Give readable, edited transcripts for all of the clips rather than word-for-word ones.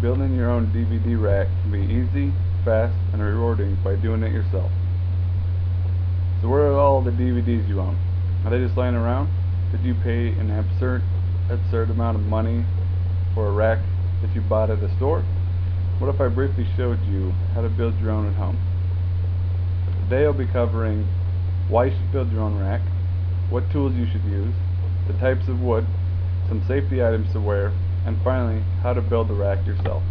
Building your own DVD rack can be easy, fast, and rewarding by doing it yourself. So where are all the DVDs you own? Are they just lying around? Did you pay an absurd amount of money for a rack that you bought at a store? What if I briefly showed you how to build your own at home? Today I'll be covering why you should build your own rack, what tools you should use, the types of wood, some safety items to wear, and finally, how to build the rack yourself.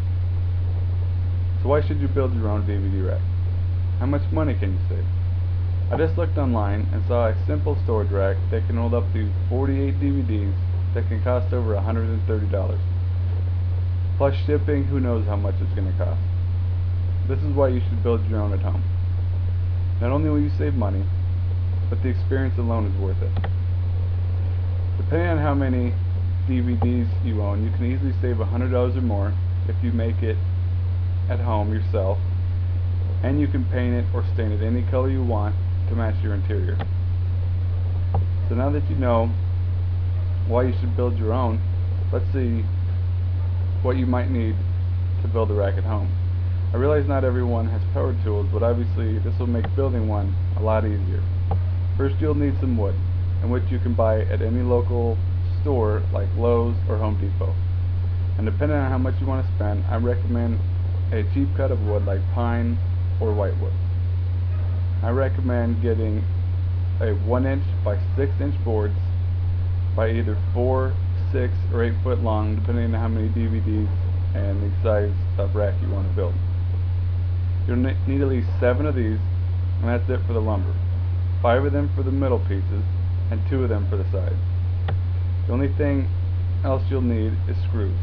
So why should you build your own DVD rack? How much money can you save? I just looked online and saw a simple storage rack that can hold up to 48 DVDs that can cost over $130. Plus shipping, who knows how much it's going to cost. This is why you should build your own at home. Not only will you save money, but the experience alone is worth it. Depending on how many DVDs you own, you can easily save $100 or more if you make it at home yourself, and you can paint it or stain it any color you want to match your interior. So now that you know why you should build your own, let's see what you might need to build a rack at home. I realize not everyone has power tools, but obviously this will make building one a lot easier. First, you'll need some wood, in which you can buy at any local store like Lowe's or Home Depot. And depending on how much you want to spend, I recommend a cheap cut of wood like pine or whitewood. I recommend getting a 1" by 6" boards by either 4, 6, or 8 foot long, depending on how many DVDs and the size of rack you want to build. You'll need at least 7 of these, and that's it for the lumber. 5 of them for the middle pieces, and 2 of them for the sides. The only thing else you'll need is screws,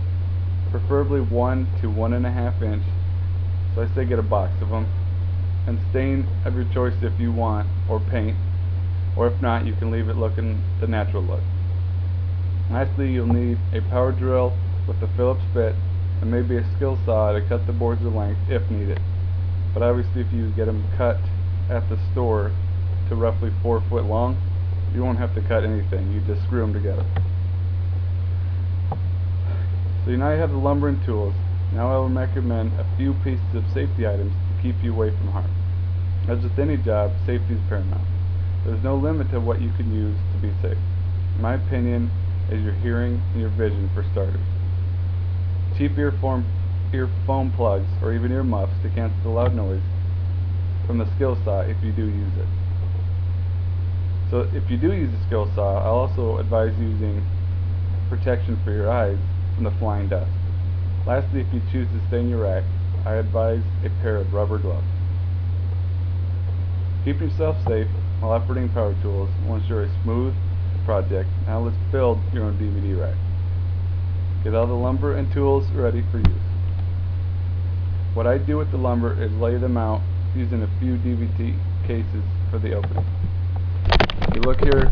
preferably 1 to 1.5 inch, so I say get a box of them, and stain of your choice if you want, or paint, or if not, you can leave it looking the natural look. Lastly, you'll need a power drill with a Phillips bit, and maybe a skill saw to cut the boards to length if needed. But obviously if you get them cut at the store to roughly 4 foot long, you won't have to cut anything, you just screw them together. So now you have the lumber and tools. Now I will recommend a few pieces of safety items to keep you away from harm. As with any job, safety is paramount. There's no limit to what you can use to be safe. In my opinion, is your hearing and your vision for starters. Cheap earphone plugs or even ear muffs to cancel the loud noise from the skill saw if you do use it. So if you do use a skill saw, I'll also advise using protection for your eyes from the flying dust. Lastly, if you choose to stay in your rack, I advise a pair of rubber gloves. Keeping yourself safe while operating power tools will ensure a smooth project. Now let's build your own DVD rack. Get all the lumber and tools ready for use. What I do with the lumber is lay them out using a few DVD cases for the opening. If you look here,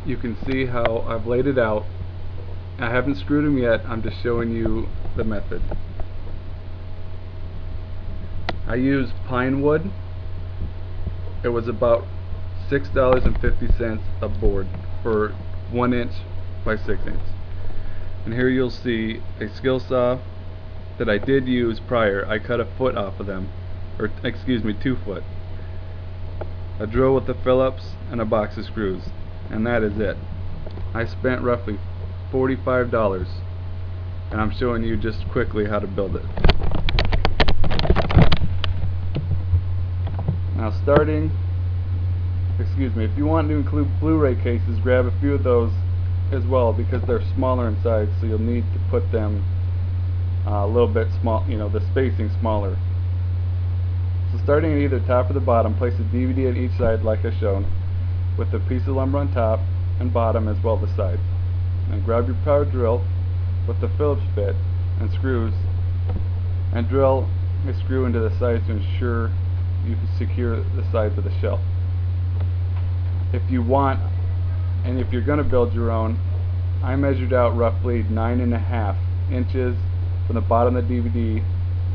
you can see how I've laid it out. I haven't screwed them yet, I'm just showing you the method. I used pine wood. It was about $6.50 a board for 1" by 6". And here you'll see a skill saw that I did use prior. I cut a foot off of them, or excuse me, 2 foot. A drill with the Phillips and a box of screws, and that is it. I spent roughly $45, and I'm showing you just quickly how to build it. Now if you want to include Blu-ray cases, grab a few of those as well, because they're smaller in size, so you'll need to put them a little bit small, the spacing smaller. So starting at either top or the bottom, place a DVD at each side like I've shown, with a piece of lumber on top and bottom as well as the sides. And grab your power drill with the Phillips bit and screws, and drill a screw into the sides to ensure you can secure the sides of the shelf. If you want, and if you're going to build your own, I measured out roughly 9.5 inches from the bottom of the DVD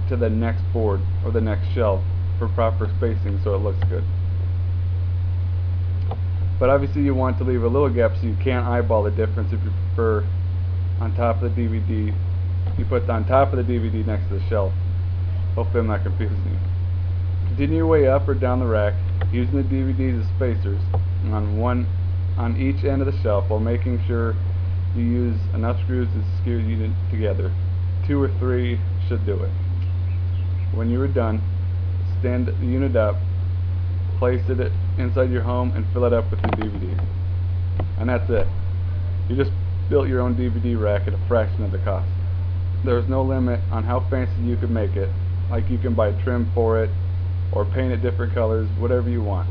to the next board or the next shelf for proper spacing so it looks good. But obviously you want to leave a little gap so you can't eyeball the difference if you prefer on top of the DVD you put on top of the DVD next to the shelf. Hopefully I'm not confusing you. Continue your way up or down the rack, using the DVDs as spacers on each end of the shelf, while making sure you use enough screws to secure the unit together. 2 or 3 should do it. When you are done, stand the unit up, place it inside your home, and fill it up with your DVDs. And that's it. You just built your own DVD rack at a fraction of the cost. There is no limit on how fancy you could make it, like you can buy trim for it, or paint it different colors, whatever you want.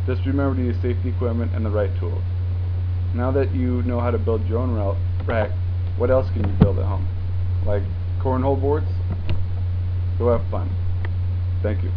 Just remember to use safety equipment and the right tools. Now that you know how to build your own rack, what else can you build at home? Like cornhole boards? Go have fun. Thank you.